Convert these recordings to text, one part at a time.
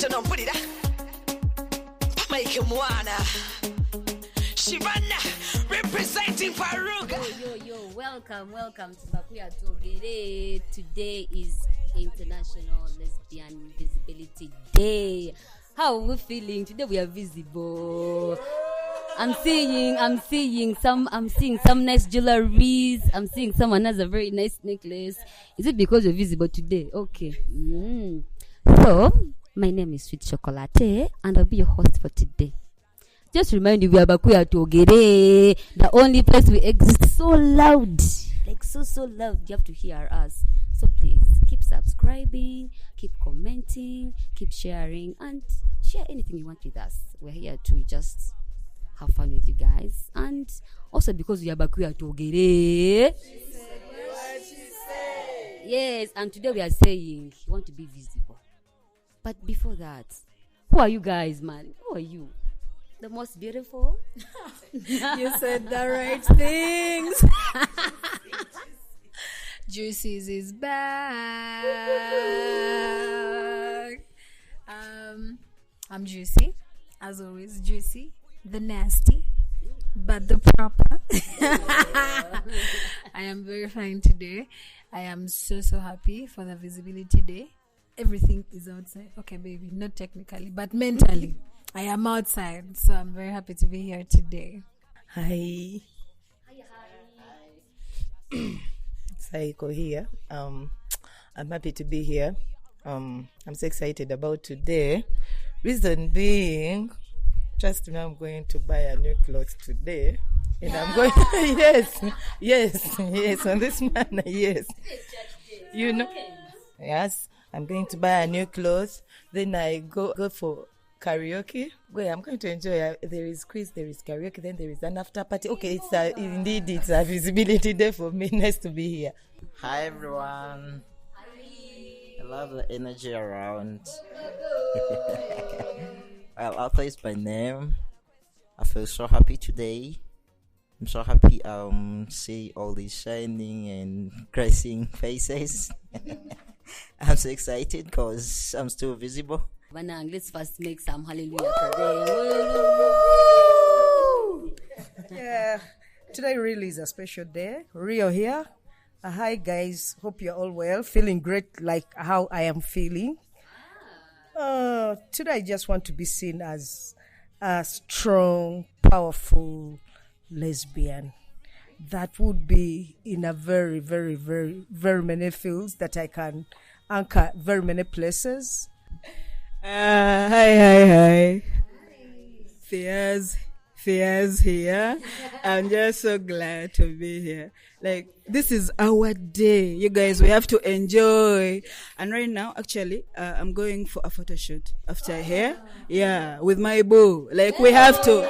don't put it up. Make him wanna. Shivana representing Faruga. Yo, welcome to Bakuya Togere. Today is International Lesbian Visibility Day. How are we feeling? Today we are visible. I'm seeing some nice jewelries. I'm seeing someone has a very nice necklace. Is it because you're visible today? Okay. So, my name is Sweet Chocolate and I'll be your host for today. Just remind you, we are Bakuya Togere, the only place we exist so loud. Like so loud. You have to hear us. So please, keep subscribing, keep commenting, keep sharing, and share anything you want with us. We're here to just have fun with you guys. And also because we are Bakuya Togere. Yes, and today we are saying you want to be visible. But before that, who are you guys, man? Who are you? The most beautiful? You said the right things. Juicy's is back. I'm Juicy, as always. Juicy, the nasty, but the proper. I am very fine today. I am so happy for the Visibility Day. Everything is outside. Okay, baby, not technically, but mentally. I am outside, so I'm very happy to be here today. Hi. Saiko here. I'm happy to be here. I'm so excited about today. Reason being, trust me, I'm going to buy a new clothes today. And I'm going yes, on this manner, yes. You know, yes, I'm going to buy a new clothes. Then I go for karaoke. Well, I'm going to enjoy. There is quiz, there is karaoke, then there is an after party. Okay, it's a visibility day for me. Nice to be here. Hi everyone. Hi. I love the energy around. Well, Arthur is my name. I feel so happy today. I'm so happy see all these shining and gracing faces. I'm so excited because I'm still visible. Let's first make some hallelujah today. Yeah, today really is a special day. Rio here. Hi guys, hope you're all well. Feeling great like how I am feeling. Today I just want to be seen as a strong, powerful lesbian. That would be in a very, very, very, very many fields that I can anchor very many places. Hi. Fiaz here. I'm just so glad to be here. Like, this is our day. You guys, we have to enjoy. And right now, actually, I'm going for a photo shoot after here. Yeah, with my boo. Like, we have to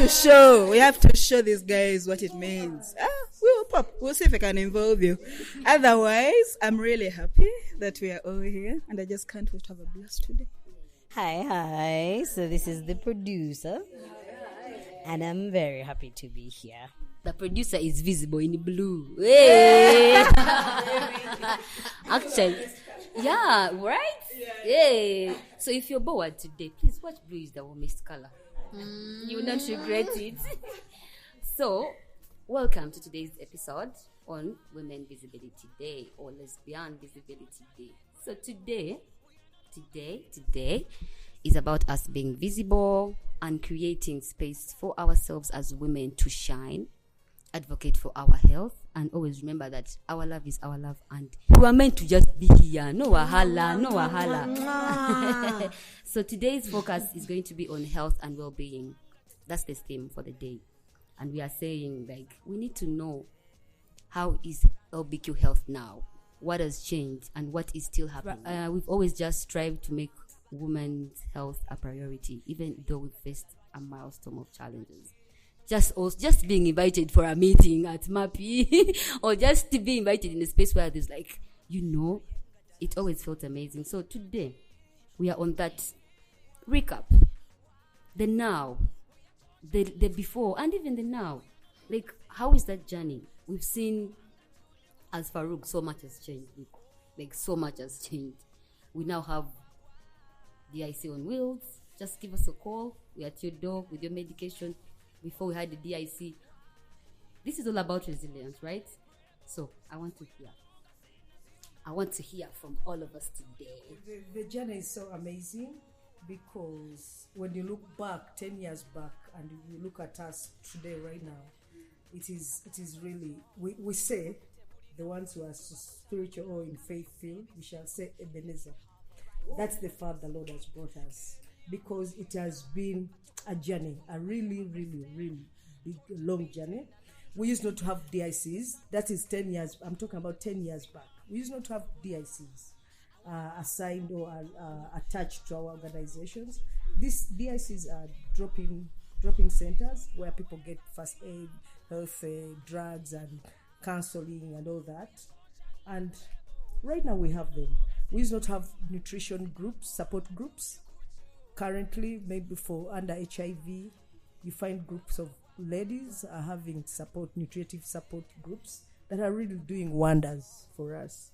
show these guys what it means. We'll pop. We'll see if I can involve you. Otherwise, I'm really happy that we are all here. And I just can't wait to have a blast today. Hi. So this is the producer. And I'm very happy to be here. The producer is visible in blue. Hey! Actually, yeah, right? Yeah. So if you're bored today, please watch blue is the warmest color. You will not regret it. So, welcome to today's episode on Women Visibility Day or Lesbian Visibility Day. So today is about us being visible and creating space for ourselves as women to shine, advocate for our health, and always remember that our love is our love and we are meant to just be here. No wahala. So today's focus is going to be on health and well-being. That's the theme for the day. And we are saying, like, we need to know how is LBQ health now? What has changed and what is still happening? We've always just strived to make women's health a priority, even though we've faced a milestone of challenges. Just being invited for a meeting at MAPI or just to be invited in a space where there's like, it always felt amazing. So today, we are on that recap. The now, the before, and even the now. Like, how is that journey? We've seen, as Farouk, so much has changed. Like, so much has changed. We now have DIC on wheels, just give us a call. We're at your door with your medication. Before we had the DIC, this is all about resilience, right? So I want to hear from all of us today. The journey is so amazing because when you look back 10 years back and you look at us today right now, it is really, we say, the ones who are spiritual or in faith field, we shall say Ebenezer. That's the far the Lord has brought us, because it has been a journey, a really, really, really big, long journey. We used not to have DICs. That is 10 years. I'm talking about 10 years back. We used not to have DICs assigned or attached to our organizations. These DICs are drop-in centers where people get first aid, health, drugs, and counseling and all that. And right now we have them. We used not have nutrition groups, support groups. Currently, maybe for under HIV, you find groups of ladies are having nutritive support groups that are really doing wonders for us.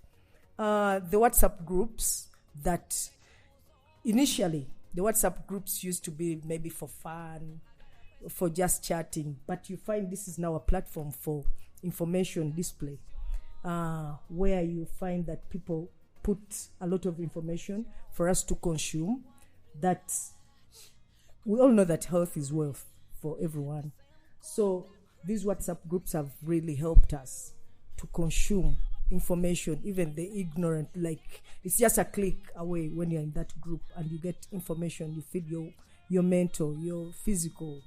The WhatsApp groups that initially, the WhatsApp groups used to be maybe for fun, for just chatting, but you find this is now a platform for information display, where you find that people put a lot of information for us to consume. That we all know that health is wealth for everyone. So these WhatsApp groups have really helped us to consume information, even the ignorant. Like, it's just a click away when you're in that group and you get information. You feed your mental, your physical,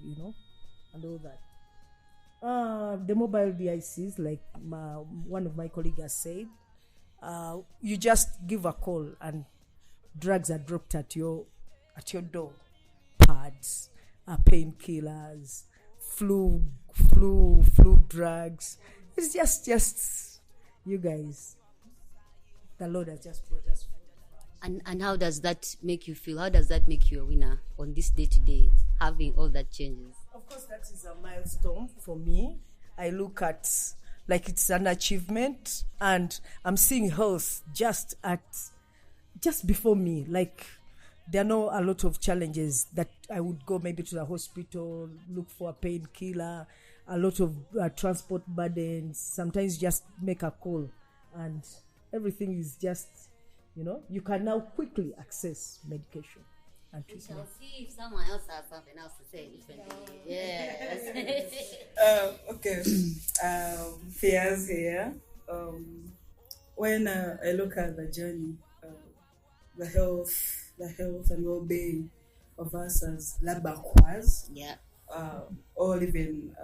and all that. The mobile DICs, like one of my colleagues has said, you just give a call and drugs are dropped at your door. Pads, painkillers, flu drugs. It's just you guys. The Lord has just brought us. And how does that make you feel? How does that make you a winner on this day today, having all that changes? Of course, that is a milestone for me. I look at like it's an achievement, and I'm seeing health just before me. Like, there are not a lot of challenges that I would go maybe to the hospital, look for a painkiller, a lot of transport burdens. Sometimes just make a call and everything is just, you can now quickly access medication and We treatment. shall see if someone else has something else to say differently. Yes. Okay. Fears here. When I look at the journey, the health and well-being of us as Labakwas, Yeah. or even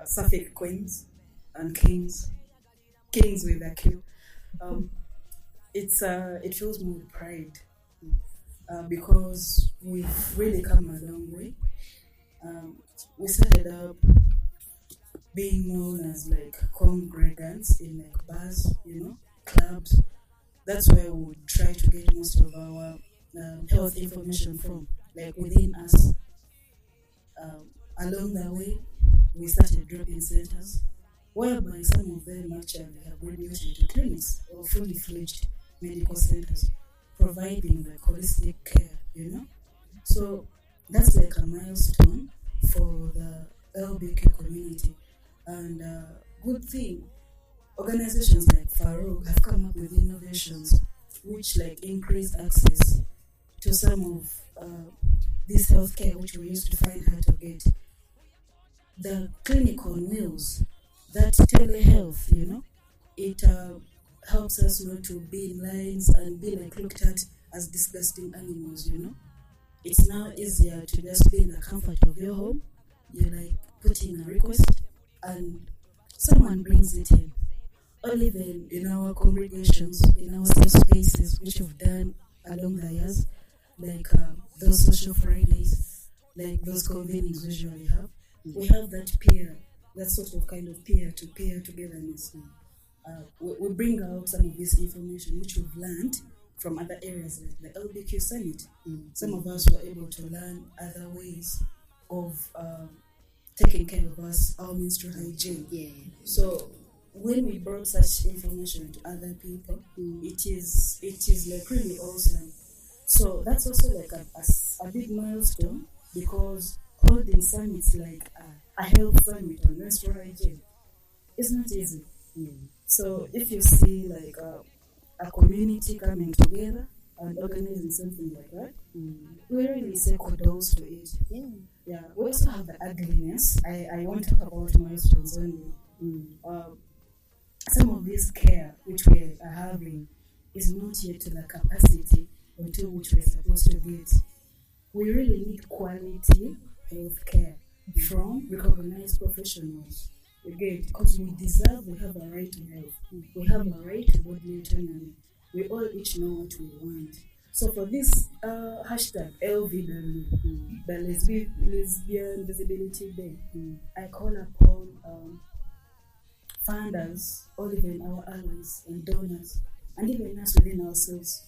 Suffolk queens and kings with a Q. It fills me with pride because we've really come a long way. We started up being known as like congregants in like bars, clubs. That's where we would try to get most of our health information from, like within us. Along the way, we started drop-in centers, whereby some of them actually have graduated to clinics or fully fledged medical centers, providing like holistic care, So that's like a milestone for the LBQ community. And good thing, organizations like Farouk have come up with innovations which like increase access to some of this healthcare which we used to find hard to get. The clinic on wheels, that telehealth, it helps us not to be in lines and be like looked at as disgusting animals, It's now easier to just be in the comfort of your home. You like put in a request and someone brings it in. Or even in our congregations, in our safe spaces, which we've done along the years, like those social Fridays, like those convenings we usually have, we have that sort of kind of peer-to-peer togetherness. We bring out some of this information which we've learned from other areas like the LBQ Summit. Some of us were able to learn other ways of taking care of us, our menstrual hygiene. Yeah. So when we brought such information to other people, it is like really awesome. So that's also like a big milestone, because holding summits like a health summit on menstrual hygiene is not easy. So if you see like a community coming together and organizing something like that, we really say kudos to it. Yeah, we also have the ugliness. I want to talk about milestones only. Some of this care which we are having is not yet to the capacity until which we're supposed to get. We really need quality health care from recognized professionals. Again, because we deserve, we have a right to health. We have a right to bodily autonomy. We all each know what we want. So for this hashtag LVW, the Lesbian Visibility Day, I call upon funders, or even our allies and donors, and even us within ourselves,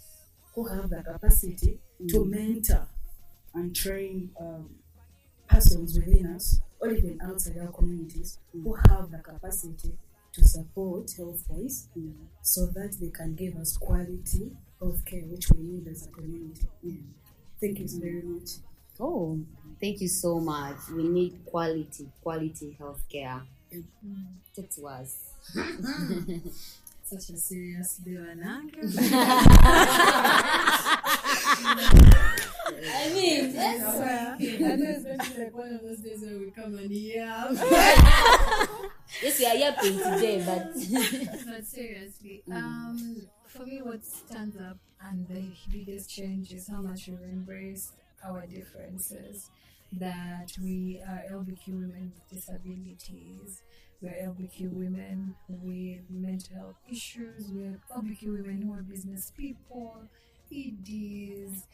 who have the capacity to mentor and train persons within us, or even outside our communities, who have the capacity to support health-wise, so that they can give us quality healthcare, which we need as a community. Thank you very much. Oh, thank you so much. We need quality healthcare. Talk to us. Such a serious day, I mean, yes. I know it's going to be like one of those days where we come and yap. Yes, we are yapping today, But seriously, for me, what stands up and the biggest change is how much we embrace our differences. That we are LBQ women with disabilities. We're LBQ women with mental health issues. We're LBQ women who are business people, EDs,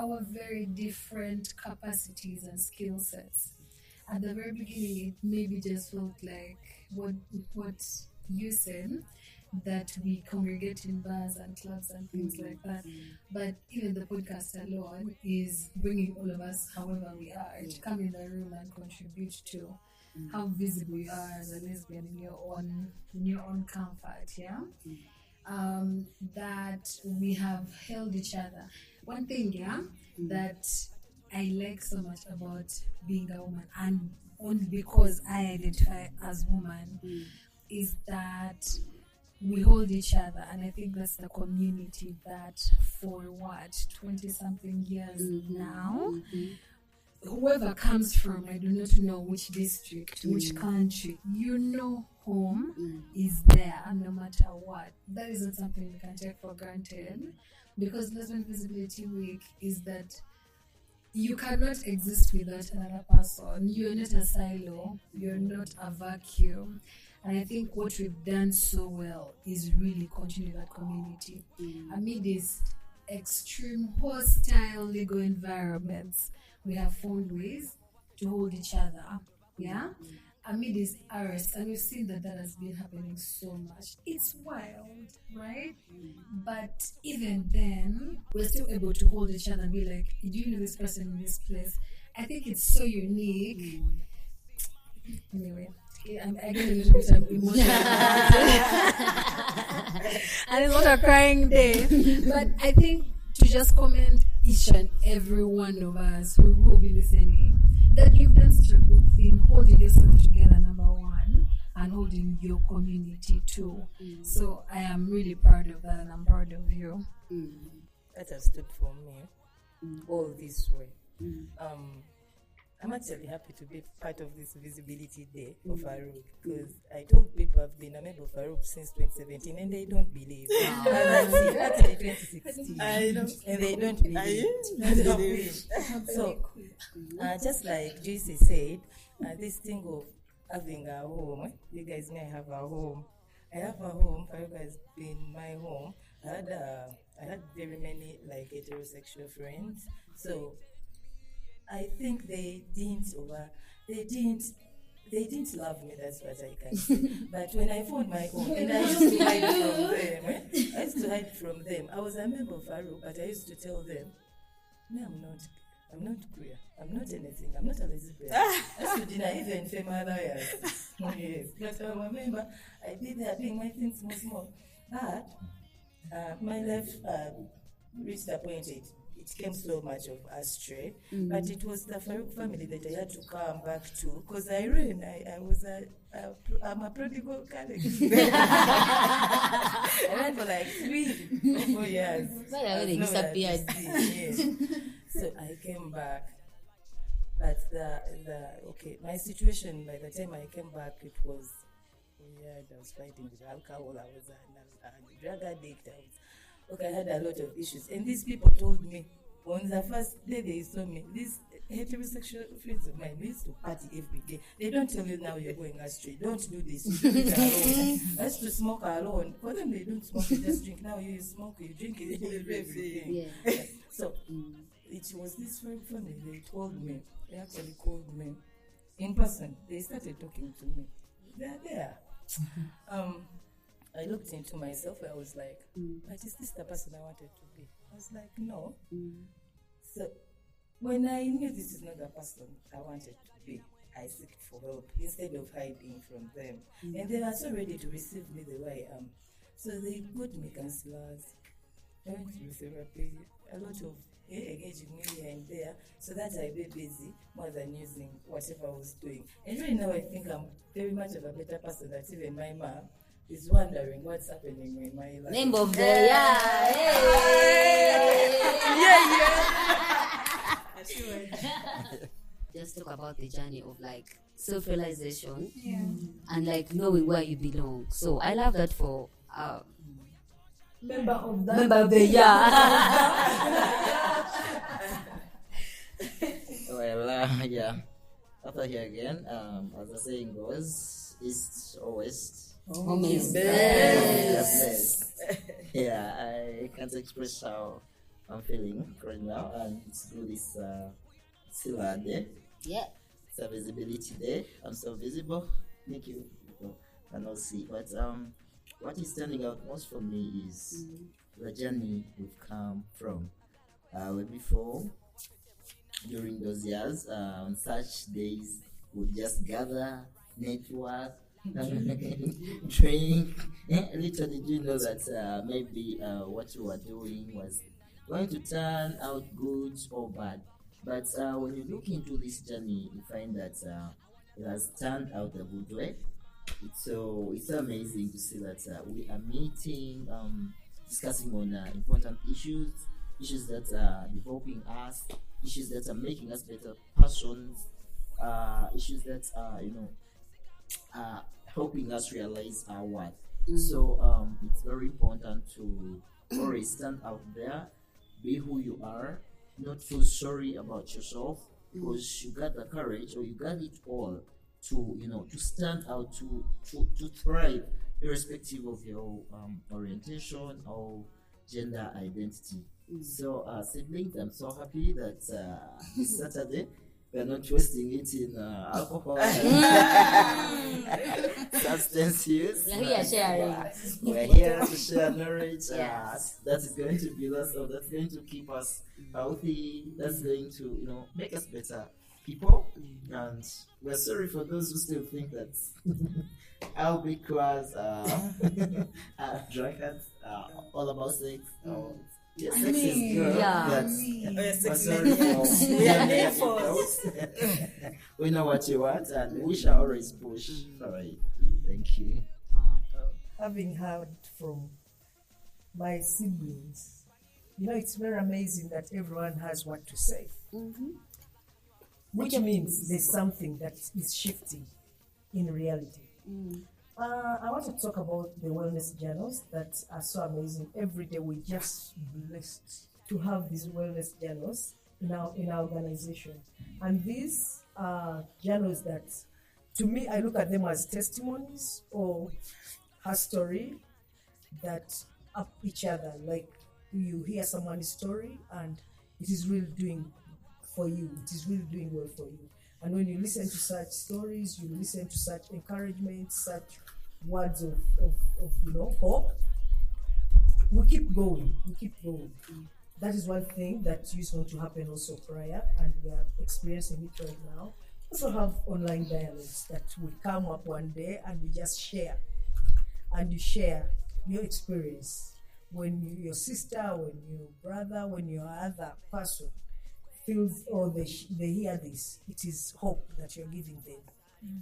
our very different capacities and skill sets. At the very beginning, it maybe just felt like what you said, that we congregate in bars and clubs and things like that. But even the podcast alone is bringing all of us, however we are, to come in the room and contribute to how visible you are as a lesbian in your own comfort. Yeah. That we have held each other. One thing, that I like so much about being a woman, and only because I identify as woman, is that we hold each other. And I think that's the community that for 20-something years now, whoever comes from, I do not know which district, which country, home is there, and no matter what. That is not something we can take for granted, because Lesbian Visibility Week is that you cannot exist without another person. You're not a silo, you're not a vacuum. And I think what we've done so well is really continue that community. Amid these extreme hostile legal environments, we have found ways to hold each other up. Amid these arrests, and we've seen that has been happening so much. It's wild, right? But even then, we're still able to hold each other and be like, do you know this person in this place? I think it's so unique. Anyway, I get a little bit of emotional. And it's not a crying day. But I think to just comment each and every one of us who will be listening, that you've done such a good thing, holding yourself together, number one, and holding your community too. So I am really proud of that, and I'm proud of you. That has stood for me all this way. I'm actually happy to be part of this Visibility Day of Farouk, because I told people I've been a member of Farouk since 2017 and they don't believe. Actually 2016. I know. And they don't believe. So, just like JC said, this thing of having a home, you guys may have a home. I have a home. Farouk has been my home. I had very many like heterosexual friends. So I think they didn't love me, that's what I can say. But when I found my own, and I used to hide from them. I was a member of Farouk, but I used to tell them, no, I'm not queer. I'm not anything. I'm not a lesbian. I used to deny even female lawyers. Yes. But I'm a member. I did there doing my things small. But my life reached a point it came so much of astray. But it was the Farouk family that I had to come back to, because I'm a prodigal colleague. I went for like 3 or 4 years. Right away they disappeared. So I came back. But my situation by the time I came back, it was weird. I was fighting with alcohol. I was a drug addict. I had a lot of issues. And these people told me, on the first day they saw me, these heterosexual friends of mine, we used to party every day. They don't tell you now you're going astray. Don't do this. You do it alone. I used to smoke alone. For them, they don't smoke, they just drink. Now you smoke, you drink, you do everything. Yeah. So it was this very funny. They told me, they actually called me in person. They started talking to me. They're there. I looked into myself. I was like, but is this the person I wanted to be? I was like, no. So when I knew this is not the person I wanted to be, I sought for help instead of hiding from them. And they were so ready to receive me the way I am. So they put me counselors. I went through therapy, a lot of engaging me here and there, so that I be busy more than using whatever I was doing. And right now I think I'm very much of a better person that even my mom is wondering what's happening in my life. Name of the year. Just talk about the journey of like self-realization and like knowing where you belong. So I love that for Member of the year. Well, yeah. After here again, as the saying goes, east or west. Home is Best. Yeah, I can't express how I'm feeling right now, and it's good. It's still a day. Yeah. It's a visibility day. I'm so visible. Thank you. People cannot see, but what is standing out most for me is the journey we've come from. Way before, during those years, on such days, we'd just gather, network, drink. Little did you know that maybe what you were doing was going to turn out good or bad. But when you look into this journey, you find that it has turned out a good way. So it's amazing to see that we are meeting, discussing on important issues that are developing us, issues that are making us better persons, issues that are helping us realize our worth. So it's very important to always stand out there, be who you are, not feel sorry about yourself, because you got the courage, or you got it all to stand out, to thrive, irrespective of your orientation or gender identity. So siblings, I'm so happy that this Saturday we're not wasting it in alcohol substance use. We're here sharing. We're here to share knowledge. That is going to build us up. That's going to keep us healthy. That's going to make us better people. And we're sorry for those who still think that albicras drunkards all about sex. Sex is good. But sorry we know what you want, and we shall always push for it. Thank you. Having heard from my siblings, it's very amazing that everyone has what to say. Which means there's something that is shifting in reality. I want to talk about the wellness journals that are so amazing. Every day we're just blessed to have these wellness journals in our organization. And these are journals that, to me, I look at them as testimonies or her story that up each other. Like you hear someone's story and it is really doing for you. It is really doing well for you. And when you listen to such stories, you listen to such encouragement, such words of hope, we keep going. That is one thing that used not to happen also prior, and we are experiencing it right now. Also have online dialogues that will come up one day and we just share. And you share your experience. when your sister, when your brother, when your other person feels or they hear this, it is hope that you're giving them.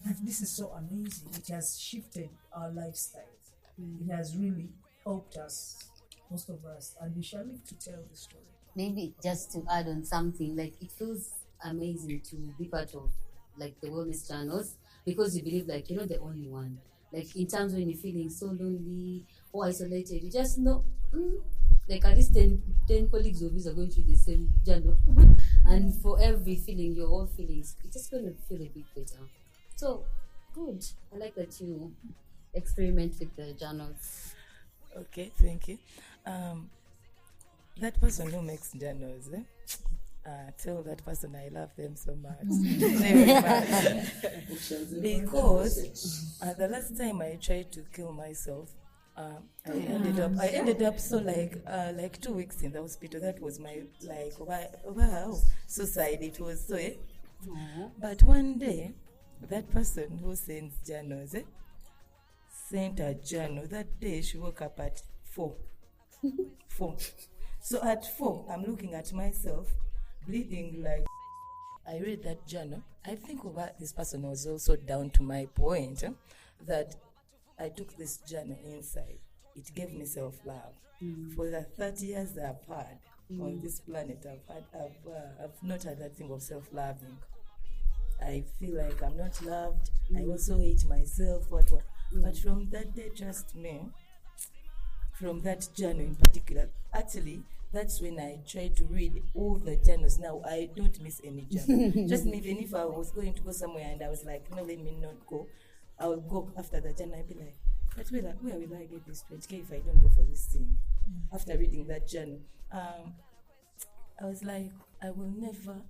And this is so amazing. It has shifted our lifestyles. It has really helped us, most of us, and we shall live to tell the story. Maybe just to add on something, like it feels amazing to be part of like the wellness channels because you believe like you're not the only one. Like in terms when you're feeling so lonely or isolated, you just know like at least 10 colleagues of you are going through the same journal. And for every feeling, your own feelings, it's just going to feel a bit better. So good. I like that you experiment with the journals. Okay, thank you. That person who makes journals, tell that person I love them so much. Very much. Because the last time I tried to kill myself, I ended up so like 2 weeks in the hospital. That was my wow suicide. It was so. But one day, that person who sends journals sent a journal. That day she woke up at 4. 4. So at 4, I'm looking at myself, bleeding like. I read that journal. I think this person was also down to my point that I took this journal inside. It gave me self-love. For the 30 years that I've had on this planet, I've not had that thing of self-loving. I feel like I'm not loved. I also hate myself. What? But from that day, trust me, from that journal in particular, actually, that's when I try to read all the journals. Now, I don't miss any journal. Just even if I was going to go somewhere and I was like, no, let me not go, I will go after the journal. I'll be like, but where will I get this 20K if I don't go for this thing? After reading that journal, I was like, I will never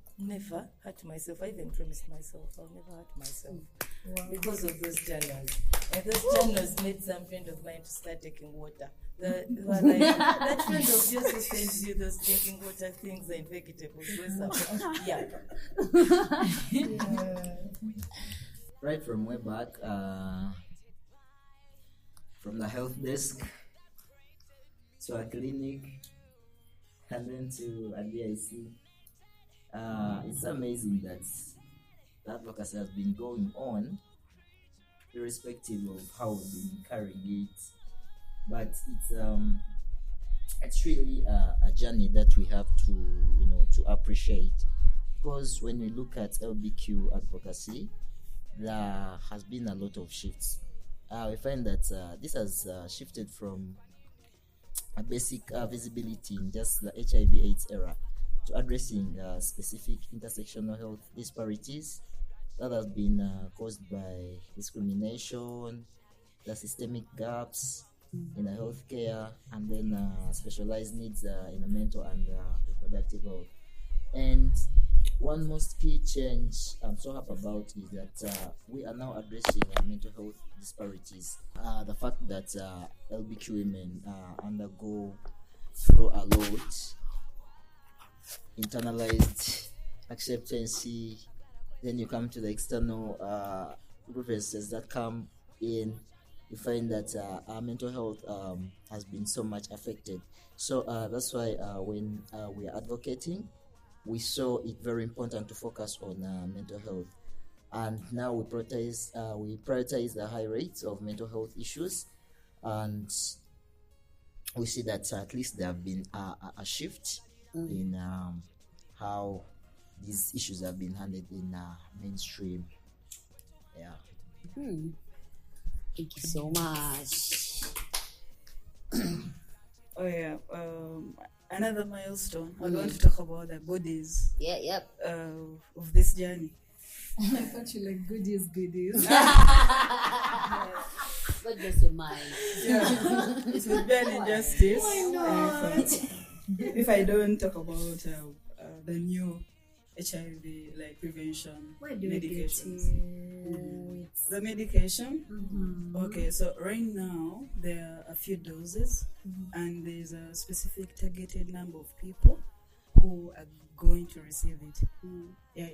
hurt myself. I even promised myself I'll never hurt myself because of those journals. And those journals made some friend of mine to start taking water. That friend of yours who sends you those drinking water things and vegetables. Yeah. Right from way back, from the health desk to a clinic and then to a DIC. It's amazing that the advocacy has been going on, irrespective of how we've been carrying it. But it's really a journey that we have to appreciate, because when we look at LBQ advocacy, there has been a lot of shifts. We find that this has shifted from a basic visibility in just the HIV/AIDS era to addressing specific intersectional health disparities that have been caused by discrimination, the systemic gaps in the healthcare, and then specialized needs in the mental and reproductive health. And one most key change I'm so happy about is that we are now addressing mental health disparities. The fact that LBQ women undergo through a lot, internalized acceptancy, then you come to the external grievances that come in, you find that our mental health has been so much affected. So that's why when we are advocating, we saw it very important to focus on mental health. And now we prioritize the high rates of mental health issues, and we see that at least there have been a shift in how these issues have been handled in mainstream. Yeah. Thank you so much. Oh yeah. Another milestone. We're going to talk about the goodies. Of this journey. I thought you like goodies. What does your mind? It would be an injustice if I don't talk about the new HIV prevention medications. The medication. Okay, so right now there are a few doses, and there's a specific targeted number of people who are going to receive it. Yeah,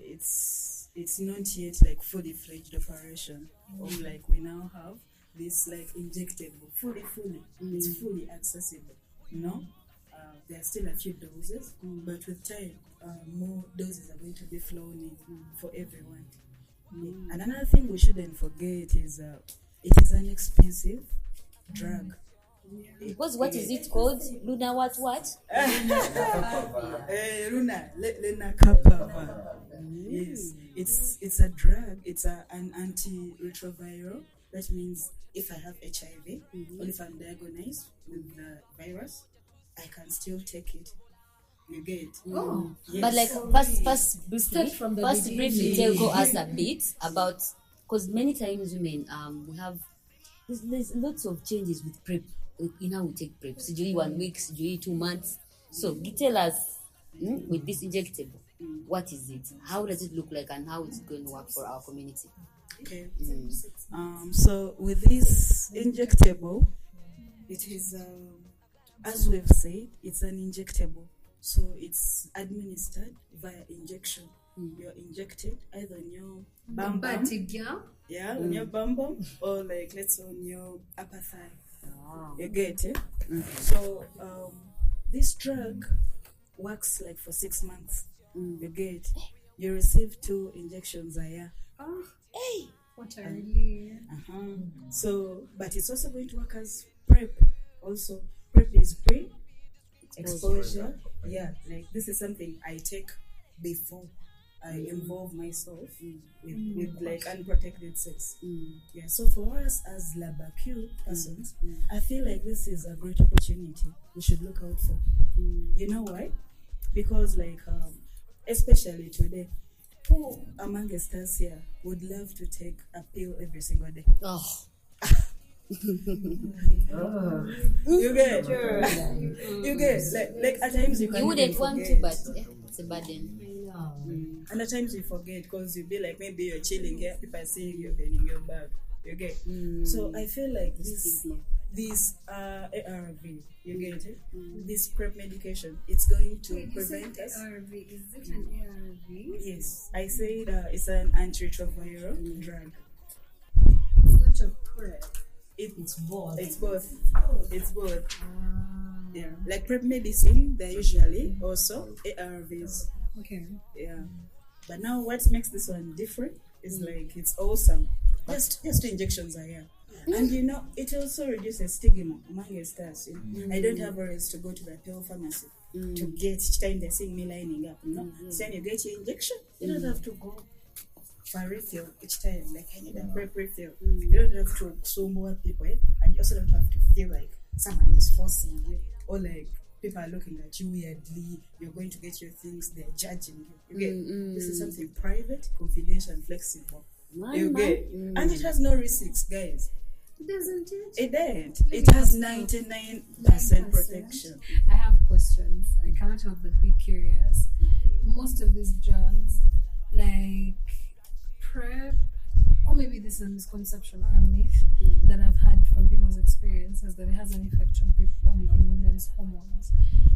it's not yet fully fledged operation of we now have this injectable fully it's fully accessible. There are still a few doses, but with time, more doses are going to be flown in for everyone. And another thing we shouldn't forget is it is an expensive drug. Because what is it called? Luna what? Luna Lenacapavir. Yes, it's a drug. It's an antiretroviral. That means if I have HIV or if I'm diagnosed with the virus, I can still take it. You get? Oh, Yes. But like first briefly tell us a bit about, because many times women we have there's lots of changes with prep in how we take prep. Sijui 1 week, sijui 2 months. So tell us with this injectable, what is it? How does it look like, and how it's going to work for our community? Okay. So with this injectable, it is as we've said, it's an injectable. So it's administered via injection. You're injected either on your bum bum, on your bum bum, or like let's say on your upper thigh. You get it? So this drug works like for 6 months. You get? You receive 2 injections a year. What a relief. So, but it's also going to work as PrEP. Also, PrEP is pre-exposure. Yeah, like this is something I take before I involve myself with like unprotected sex. Yeah, so for us as LABAQ persons, I feel like this is a great opportunity we should look out for. You know why? Because like, especially today, who amongst us here would love to take a pill every single day? You get? You get? Like at times you can. You wouldn't want to, but it's a burden. And at times you forget because you be like, maybe you're chilling here, people are seeing you bending your back. You get? So I feel like this ARV, you get it? This PrEP medication, it's going to prevent us. ARV, is it an ARV? Yes, I said it's an antiretroviral drug. It's not a PrEP. It's both. It's both. It's both. Yeah, like PrEP medicine, they're usually also ARVs. Okay. Yeah, but now what makes this one different is like it's awesome. Just 2 injections a year. And you know, it also reduces stigma among us. I don't have always to go to the pill pharmacy to get each time they're seeing me lining up. So when you get your injection, you don't have to go for a refill each time. Like, I need a PrEP refill. You don't have to more people, and you also don't have to feel like someone is forcing you, or like people are looking at you weirdly. You're going to get your things, they're judging you. This is something private, confidential, and flexible. And it has no risks, guys. Doesn't it? It didn't. It has 99% protection. I have questions. I cannot help but be curious. Most of these drugs, like PrEP, or maybe this is a misconception or a myth that I've had from people's experiences, that it has an effect on people on women's hormones.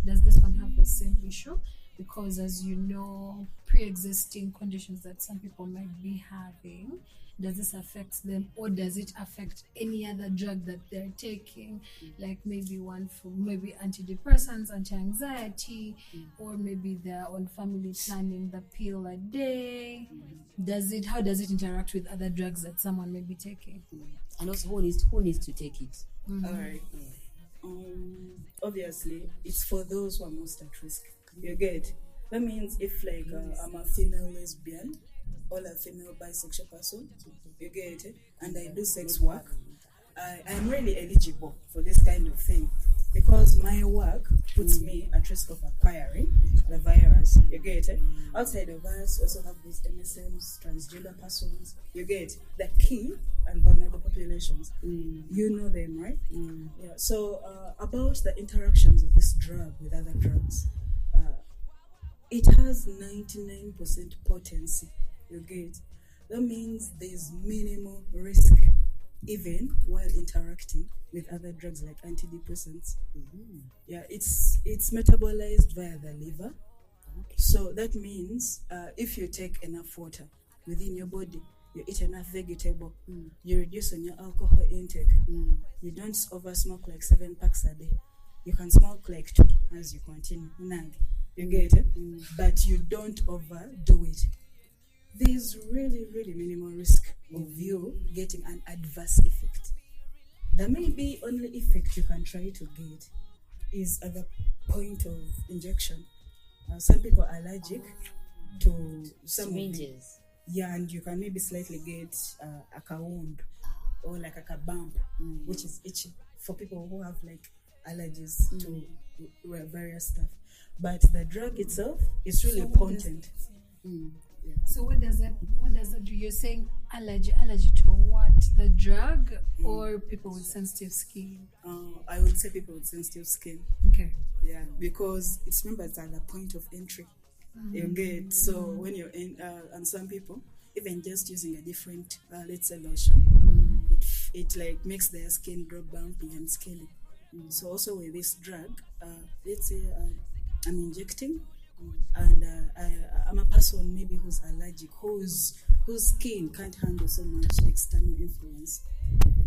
Does this one have the same issue? Because as you know, pre-existing conditions that some people might be having, does this affect them, or does it affect any other drug that they're taking, like maybe one for maybe antidepressants, anti-anxiety, or maybe they're on family planning, the pill a day? How does it interact with other drugs that someone may be taking? And also, who needs to take it? All right. Obviously, it's for those who are most at risk. You get? That means if like I'm a female lesbian or a female bisexual person, you get it, and I do sex work, I'm really eligible for this kind of thing because my work puts me at risk of acquiring the virus. You get it? Outside of us, we also have these MSMs, transgender persons. You get the key and vulnerable populations. You know them, right? Yeah. So about the interactions of this drug with other drugs. It has 99% potency. You get? That means there's minimal risk, even while interacting with other drugs like antidepressants. Yeah, it's metabolized via the liver. So that means if you take enough water within your body, you eat enough vegetable, you reduce on your alcohol intake, you don't over smoke like 7 packs a day. You can smoke like 2 as you continue. You get it? But you don't overdo it. There's really, really minimal risk of you getting an adverse effect. The maybe only effect you can try to get is at the point of injection. Some people are allergic to some Syringes. yeah, and you can maybe slightly get a wound or like a bump, which is itchy for people who have like allergies to various stuff. But the drug itself is really potent. So what does that do? You're saying allergy to what? The drug or people with sensitive skin? I would say people with sensitive skin. Okay. Yeah, because it's remember it's at the point of entry. You get so when you're in, and some people even just using a different, let's say lotion, it like makes their skin grow bumpy and scaly. So also with this drug, let's say I'm injecting, and I'm a person maybe who's allergic, whose skin can't handle so much external influence.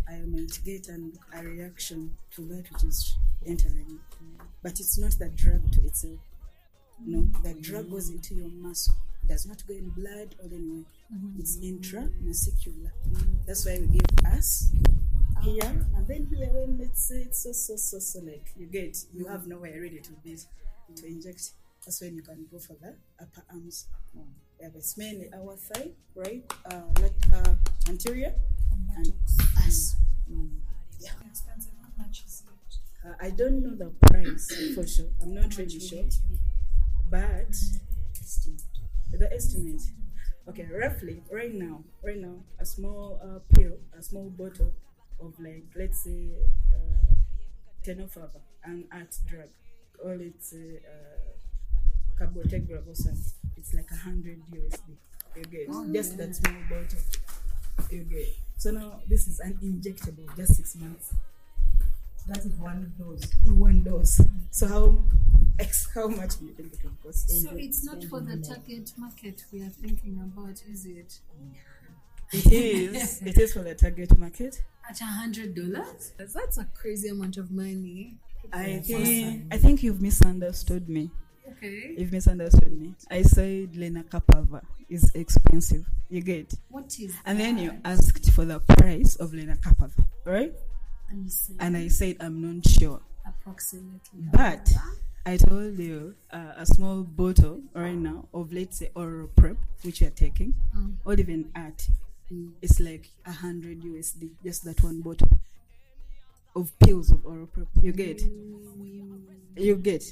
I might get a reaction to that which is entering, but it's not the drug to itself. No, the drug goes into your muscle. It does not go in blood or anywhere. It's intramuscular. That's why we give us here and then here when let's say it's so like you have nowhere ready to inject. That's when you can go for the upper arms. Yeah, but it's mainly our thigh, right? Anterior and us. Yeah. Expensive. How much is it? I don't know the price for sure. I'm not really sure. But the estimate, okay, roughly right now, a small pill, a small bottle of like let's say tenofovir, an art drug, or let's say carbotegravir or something. It's like $100 USD. You get just that small bottle. You get. So now this is an injectable, just 6 months. That is one dose. One dose. So how much do you think it will cost? So it's not for the target market we are thinking about, is it? It is. It is for the target market. At $100? That's a crazy amount of money. I think you've misunderstood me. Okay. You've misunderstood me. I said lenacapavir is expensive. You get? What is And that? then you asked for the price of lenacapavir, right? And I said I'm not sure. approximately. But I told you a small bottle right now of let's say oral prep, which you're taking, or even at, it's like $100 USD, just that one bottle of pills of oral prep. You get? You get?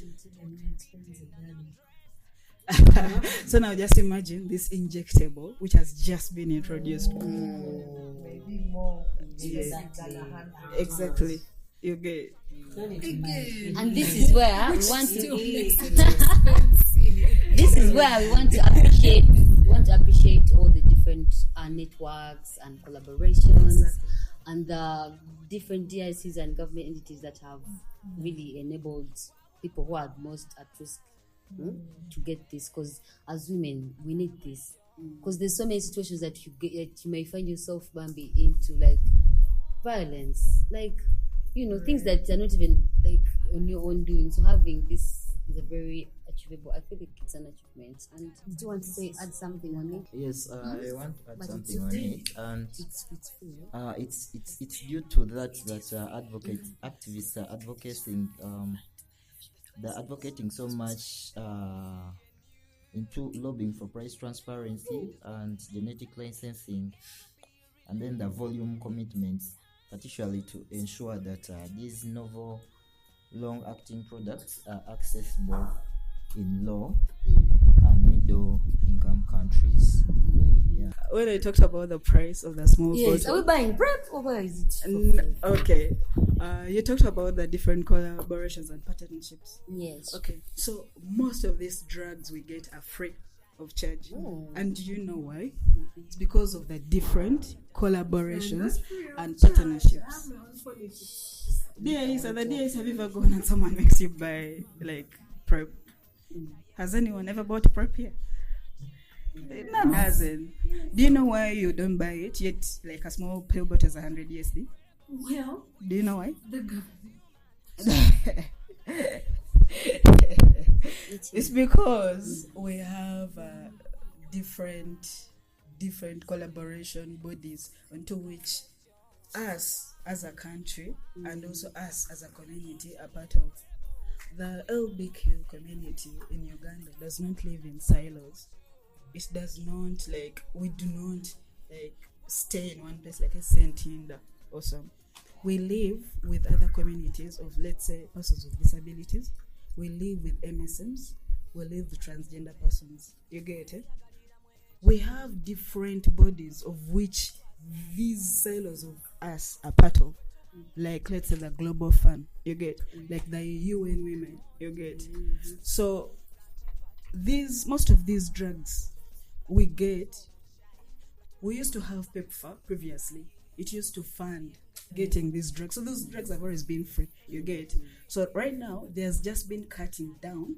So now just imagine this injectable, which has just been introduced. Maybe more. Exactly. You get? And this is where we want to this is where we want to appreciate all the different networks and collaborations and the different DICs and government entities that have really enabled people who are most at risk to get this, because as women we need this, because there's so many situations that you may find yourself Bambi into, like violence, like things that are not even like on your own doing. So having this is a very achievable. I feel like it's an achievement. And do you want to add something on it? Yes, I want to add But something it's on free. it, and It's free. it's due to that activists are advocating they're advocating so much into lobbying for price transparency and genetic licensing, and then the volume commitments, particularly to ensure that these novel long-acting products are accessible in low and middle-income countries. Yeah. When I talked about the price of the small Yes. Are bottle, we buying prep or where is it? okay, you talked about the different collaborations and partnerships. Yes. Okay, so most of these drugs we get are free of charge. And do you know why? It's because of the different collaborations and partnerships. DIs, are the DIs have ever gone and someone makes you buy like prep? Has anyone ever bought prep here? None hasn't. Do you know why you don't buy it yet? Like a small pill bottle is $100 USD. Well, Do you know why? the government. It's because we have different collaboration bodies onto which us as a country and also us as a community are part of. The LBQ community in Uganda does not live in silos. It does not we do not stay in one place like a Sentinda or some. We live with other communities of, let's say, persons with disabilities. We live with MSMs. We live with transgender persons. You get it? We have different bodies of which these silos of us are part of. Like, let's say, the Global Fund. You get? Like the UN Women. You get? So, most of these drugs we used to have PEPFAR previously. It used to fund getting these drugs. So those drugs have always been free. You get? So right now, there's just been cutting down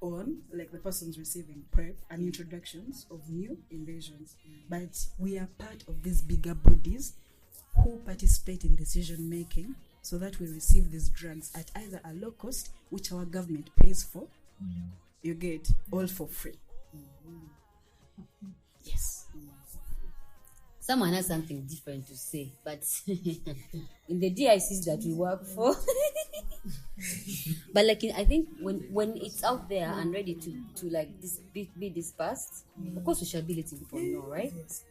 on the persons receiving PrEP and introductions of new invasions. But we are part of these bigger bodies who participate in decision making so that we receive these drugs at either a low cost, which our government pays for, you get, all for free. Yes. Someone has something different to say, but in the DICs that we work for, but I think when it's out there and ready to be dispersed, of course sociability people know, right? Yes.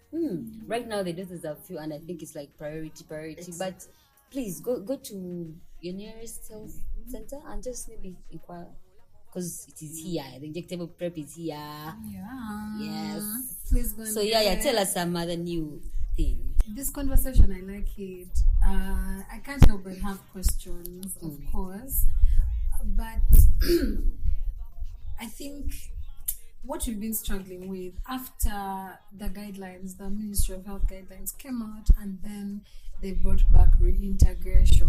Right now they just have a few, and I think it's priority. Exactly. But please go to your nearest health center and just maybe inquire. Because it is here, the injectable PrEP is here. Yeah. Yes. Please go. So tell us some other new thing. This conversation, I like it. I can't help but have questions, of course. But I think what we've been struggling with after the guidelines, the Ministry of Health guidelines came out, and then they brought back integration.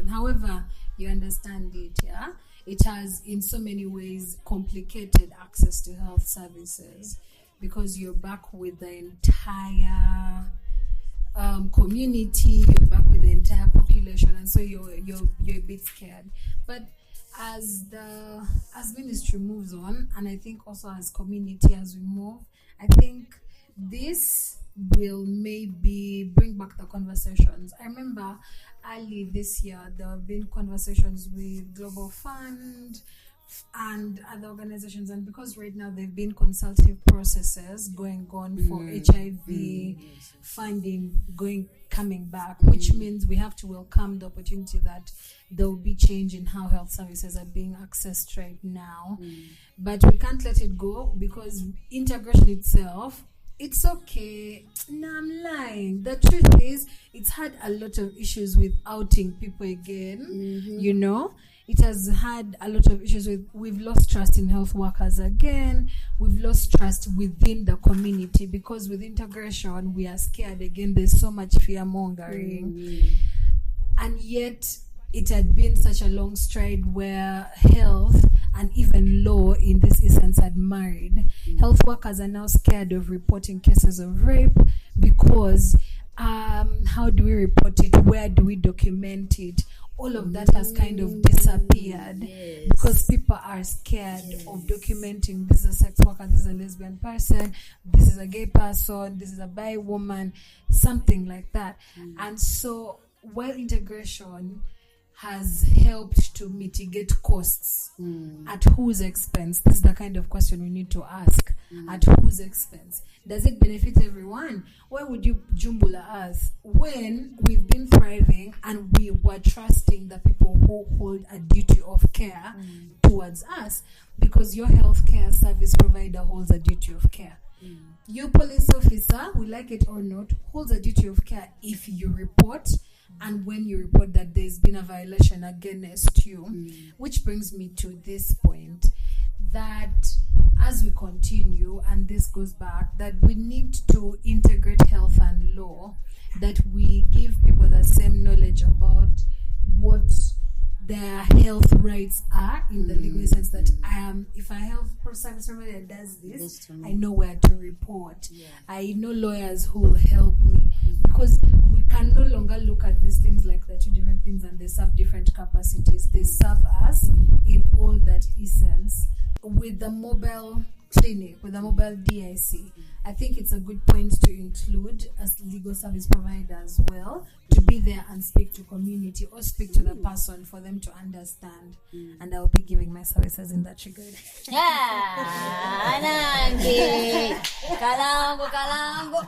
However, you understand it, yeah? It has in so many ways complicated access to health services because you're back with the entire community, you're back with the entire population, and so you're a bit scared. But as ministry moves on, and I think also as community as we move, I think this will maybe bring back the conversations. I remember early this year there have been conversations with Global Fund and other organizations, and because right now there have been consultative processes going on for HIV funding coming back, which means we have to welcome the opportunity that there will be change in how health services are being accessed right now. But we can't let it go because integration itself, it's okay. No, I'm lying. The truth is, it's had a lot of issues with outing people again. You know, it has had a lot of issues with, we've lost trust in health workers again. We've lost trust within the community because with integration, we are scared again. There's so much fear mongering. And yet, it had been such a long stride where health and even law in this instance had married. Health workers are now scared of reporting cases of rape because how do we report it? Where do we document it? All of that has kind of disappeared because people are scared of documenting this is a sex worker, this is a lesbian person, this is a gay person, this is a bi woman, something like that. And so while integration has helped to mitigate costs, at whose expense? This is the kind of question we need to ask. At whose expense? Does it benefit everyone? Why would you jumbula us when we've been thriving and we were trusting the people who hold a duty of care towards us? Because your healthcare service provider holds a duty of care. Your police officer, we like it or not, holds a duty of care if you report and when you report that there's been a violation against you. Which brings me to this point, that as we continue, and this goes back, that we need to integrate health and law, that we give people the same knowledge about what their health rights are in the legal sense that if a health service provider does this, I know where to report. I know lawyers who will help me, because we can no longer look at these things like they're two different things and they serve different capacities. They serve us in all that essence. With the mobile clinic, with the mobile DIC, I think it's a good point to include as legal service provider as well, to be there and speak to community or speak to the person for them to understand. And I will be giving my services in that regard. Kalango.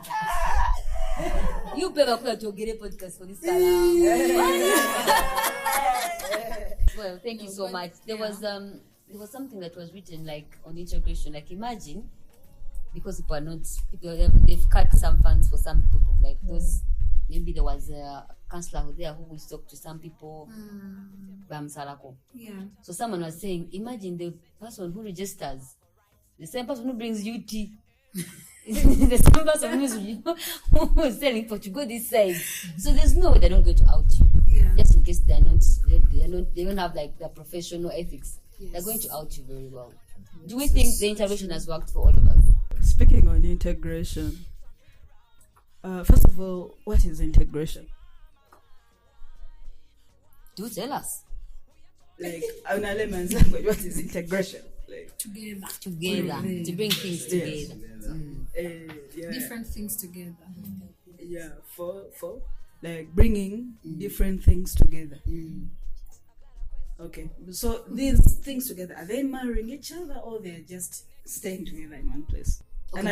You better put your Gere podcast for this Kalango. Well, thank you so much. There was something that was written like on integration. Like imagine, because they've cut some funds for some people. Like those, maybe there was a counselor there who will talk to some people. Yeah. So someone was saying, imagine the person who registers, the same person who brings you tea. The same person who is selling for to go this side. So there's no way they're not going to out you. Yeah. Just in case they don't have like the professional ethics. Yes. They're going to out you very well. Do we think the integration has worked for all of us? Speaking on integration, first of all, what is integration? Do tell us. Like, on a layman's language, what is integration? Like, Together. To bring things together. Different things together. Yeah, for like bringing different things together. Okay, so these things together, are they marrying each other or they're just staying together in one place? Okay, and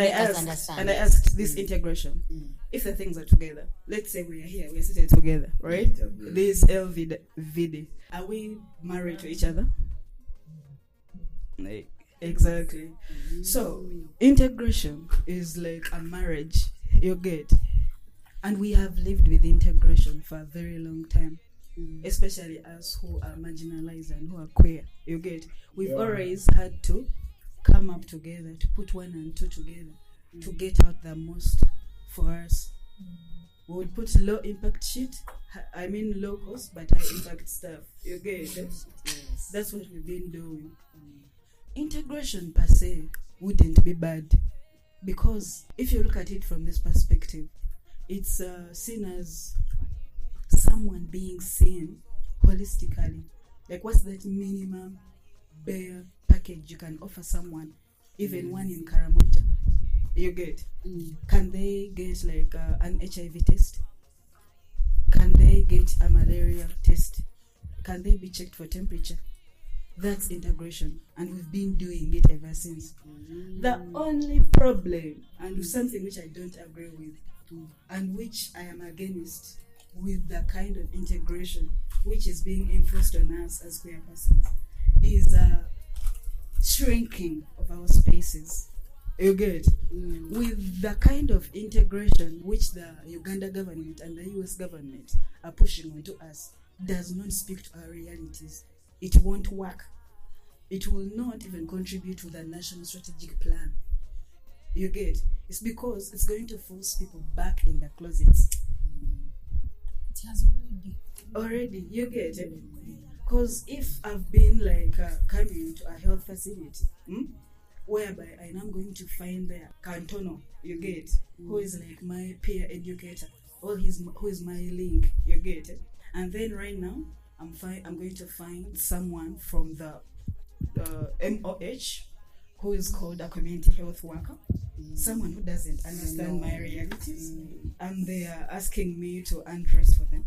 I asked this integration, if the things are together, let's say we are here, we're sitting together, right? This LVD, are we married to each other? Like, exactly. So integration is like a marriage, you get, and we have lived with integration for a very long time. Especially us who are marginalized and who are queer, you get. We've always had to come up together, to put one and two together, to get out the most for us. We would put low impact shit, low cost but high impact stuff, you get. That's what we've been doing. Integration per se wouldn't be bad, because if you look at it from this perspective, it's seen as someone being seen holistically. Like, what's that minimum bare package you can offer someone, even one in Karamoja? You get? Can they get like an HIV test? Can they get a malaria test? Can they be checked for temperature? That's integration, and we've been doing it ever since. The only problem, and something which I don't agree with, and which I am against with the kind of integration which is being enforced on us as queer persons, is shrinking of our spaces. You get? With the kind of integration which the Uganda government and the US government are pushing onto us, does not speak to our realities. It won't work. It will not even contribute to the national strategic plan. You get? It's because it's going to force people back in the closets. It has already, you get it? Because if I've been like coming to a health facility, whereby I am going to find the Cantono, you get, who is like my peer educator, or who is my link, you get it? And then right now, I'm going to find someone from the MOH, who is called a community health worker, someone who doesn't understand my realities, and they are asking me to undress for them,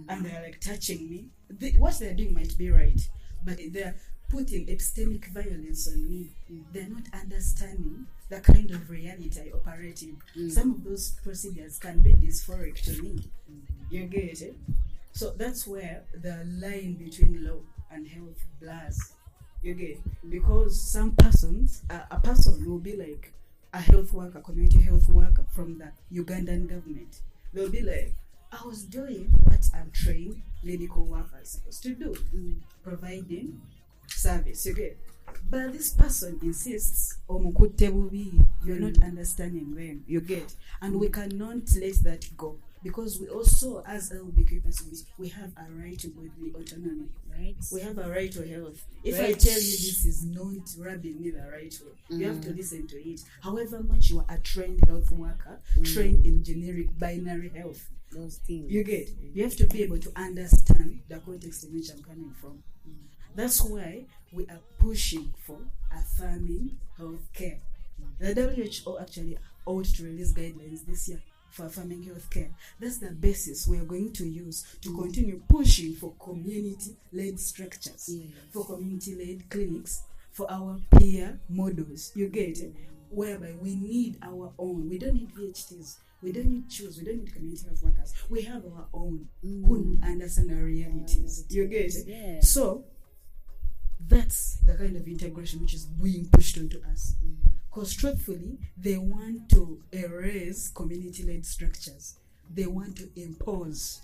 and they are like touching me. What they're doing might be right, but they're putting epistemic violence on me. They're not understanding the kind of reality I operate in. Some of those procedures can be dysphoric to me. You get it? So that's where the line between law and health blurs. You get? Because some persons, a person will be like a health worker, community health worker from the Ugandan government. They'll be like, I was doing what I'm trained medical workers supposed to do, providing service. You get? But this person insists, you're not understanding them. You get? And we cannot let that go. because we also, as LBQ persons, we have a right to bodily autonomy. Right. We have a right to health. If I Right. tell you this is not rubbing me the right way, you have to listen to it. However much you are a trained health worker, trained in generic binary health, Those things. you get, you have to be able to understand the context in which I'm coming from. That's why we are pushing for affirming healthcare. The WHO actually ought to release guidelines this year for affirming healthcare. That's the basis we are going to use to continue pushing for community-led structures, for community-led clinics, for our peer models. You get it? Whereby we need our own. We don't need PhDs. We don't need CHOOS. We don't need community health workers. We have our own who understand our realities. You get it? Yeah. So that's the kind of integration which is being pushed onto us. Because truthfully, they want to erase community-led structures. They want to impose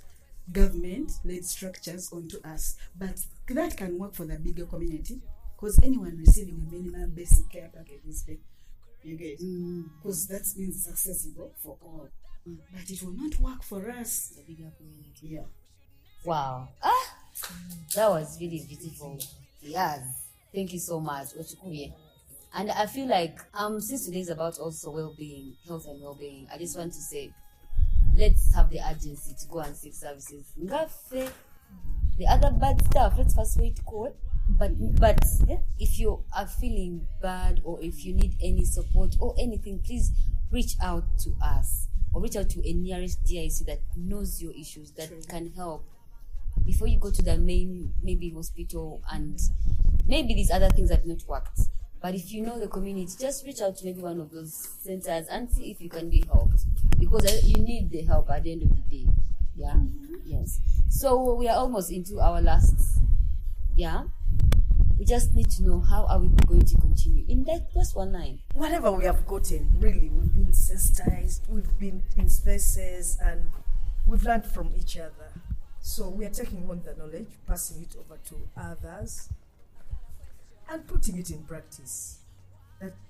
government-led structures onto us. But that can work for the bigger community, because anyone receiving a minimum basic care package is paid. You get it? Because that means accessible for all. But it will not work for us. The bigger community. Yeah. Wow. That was really beautiful. Yes. Thank you so much, Ochikuye. And I feel like since today is about also well-being, health and well-being, I just want to say, let's have the urgency to go and seek services. Ngafe, the other bad stuff, let's first wait call. But if you are feeling bad, or if you need any support or anything, please reach out to us, or reach out to a nearest DIC that knows your issues, that can help before you go to the main maybe hospital, and maybe these other things have not worked. But if you know the community, just reach out to maybe one of those centers and see if you can be helped, because you need the help at the end of the day. Yeah. Yes. So we are almost into our last. Yeah. We just need to know, how are we going to continue in that just one line? Whatever we have gotten, really, we've been sensitized, we've been in spaces, and we've learned from each other. So we are taking on the knowledge, passing it over to others, and putting it in practice.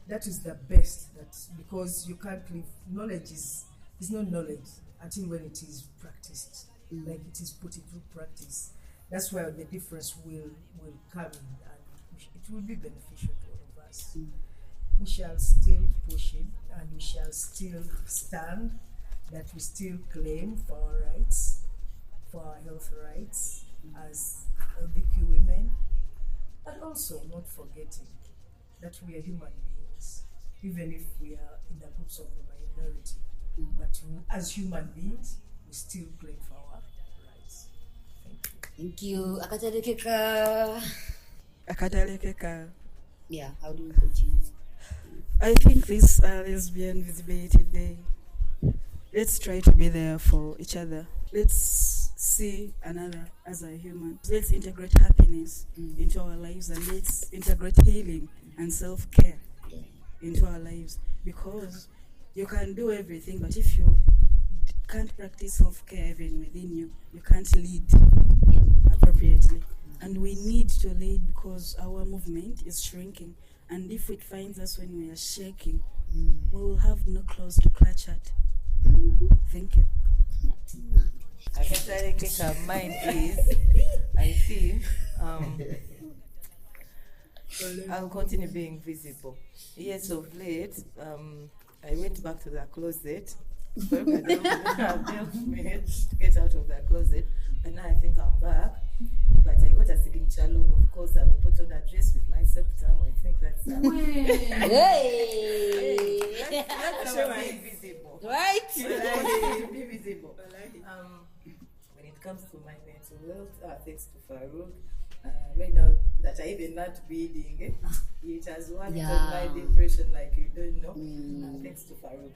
That is the best. That's because you can't live. Knowledge is not knowledge until when it is practiced, like it is put into practice. That's where the difference will come in, and it will be beneficial to all of us. We shall still push it, and we shall still stand, that we still claim for our rights, for our health rights as LBQ women, but also not forgetting that we are human beings, even if we are in the groups of the minority. But as human beings, we still claim for our rights. Thank you. Thank you. Akatalekeka. Akatalekeka. Yeah, how do we continue? I think this Lesbian Visibility Day, let's try to be there for each other. Let's see another as a human. Let's integrate happiness into our lives, and let's integrate healing and self-care into our lives. Because you can do everything, but if you can't practice self-care even within you, you can't lead appropriately. And we need to lead, because our movement is shrinking. And if it finds us when we are shaking, we will have no clothes to clutch at. Thank you. I guess I think mine is, I think, I'll continue being visible. Yes, of late, I went back to the closet. I built me to get out of the closet, and now I think I'm back. But I got a signature look. Of course, I will put on a dress with my septum. I think that's that's how I'm visible. Right? Be visible. When it comes to my mental health, thanks to Farouk. Right now that I even not reading, it has worked on my depression like you don't know. Thanks to Farouk.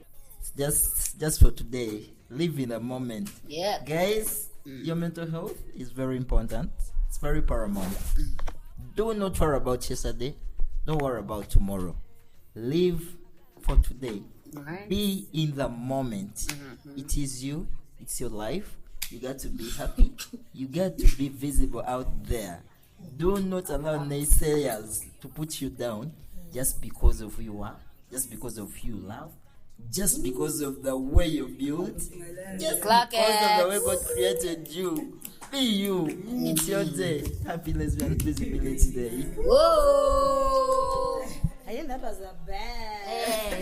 Just for today, live in the moment. Yeah. Guys, your mental health is very important. It's very paramount. Do not worry about yesterday. Don't worry about tomorrow. Live for today. Right. Be in the moment. It is you. It's your life. You got to be happy. You got to be visible out there. Do not allow naysayers to put you down just because of who you are, just because of who you love. just because of the way you're built, just Clock because of the it. way God created you. Be you. It's your day. Happy Lesbian Visibility Day. Whoa. I think that was a bad.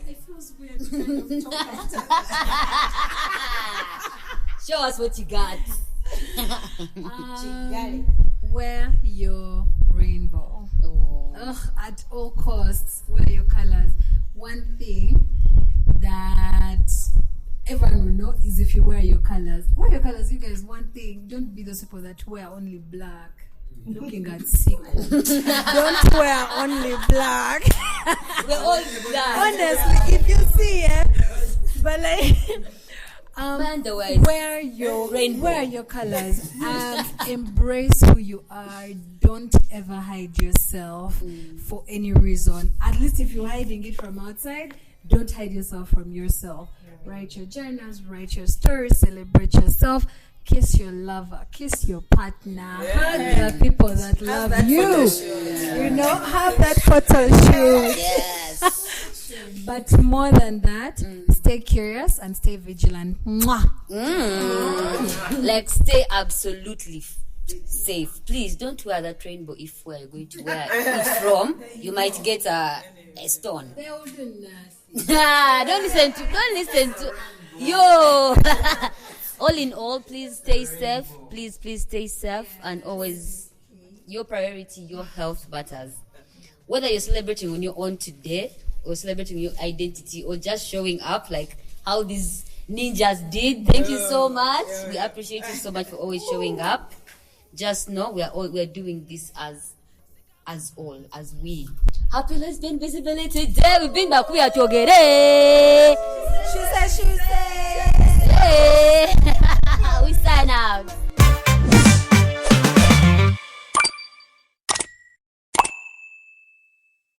It feels weird to kind of talk after. Show us what you got. Wear your rainbow. Oh. At all costs, wear your colors. One thing that everyone will know is if you wear your colors. Wear your colors, you guys. One thing, don't be those people that wear only black. Looking at sick. Don't wear only black. We're all black. Honestly, if you see it, but like, Otherwise, wear your Rainbow. wear your colors and embrace who you are. Don't ever hide yourself for any reason. At least if you're hiding it from outside, don't hide yourself from yourself. Write your journals, write your stories, celebrate yourself. Kiss your lover, kiss your partner, hug the people that love you. You know, have that photo shoot. yes. But more than that, stay curious and stay vigilant. Mwah. Like, stay absolutely safe. Please don't wear that rainbow if we're going to wear it from. You might get a stone. They all do nothing. Don't listen to yo. All in all, please stay safe. Please stay safe, and always your priority, your health matters. Whether you're celebrating on your own today, or celebrating your identity, or just showing up like how these ninjas did. Thank you so much. We appreciate you so much for always showing up. Just know we're doing this as we. Happy Lesbian Visibility Day. We've been back. We are together.